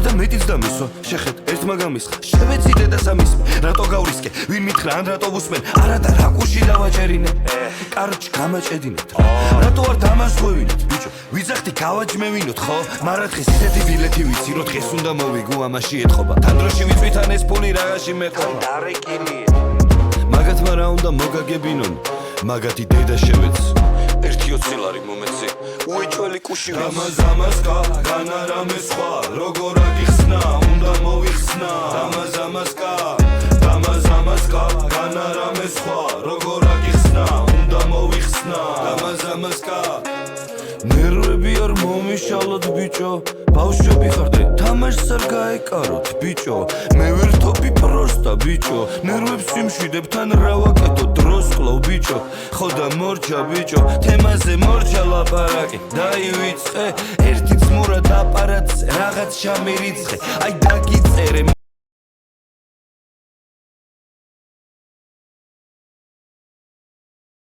და მეტიც დამისვა შეხეთ ერთმა გამისხა შევეციდე და სამისმე რატო გავრისკე ვინ მითხრა ან რატო ვუსმენ არა და რა კუში დავაჭერინე კარჩ გამაჭედინეთ რატო არ დამასხვევინეთ ბიჭო ვიძახდი გავაჯმევინოთ ხო მარა დღეს ისეთი ბილეთი ვიცი რომ დღეს უნდა მოვიგო ამაში ეთყობა თან დროში ვიწვით ან ეს ფული რაღაცში მეყობა დარეკინიე მაგათმა რა უნდა მოგაგებინონ მაგათი დედა შევეც 1.20 ლარი მომეცი უეჭველი კუში დამაზამასკა განარამე სხვა როგორ აგიხსნა უნდა მოვიხსნა დამაზამასკა განარამე სხვა როგორ აგიხსნა უნდა მოვიხსნა დამაზამასკა ნერვები არ მომიშალოთ ბიჭო ბავშვები ხარდე თამაშს არ გაეკაროთ ბიჭო მე ვერთობი პროსტა ბიჭო ნერვებს ვიმშვიდებ თან რა ვაკეთო დროს ყლავ ბიჭო ხო და მორჩა ბიჭო თემაზე მორჩა ლაპარაკი დაივიწყე ერთი ძმურად აპარატზე რაღაც შამირიცხე აი დაგიწერე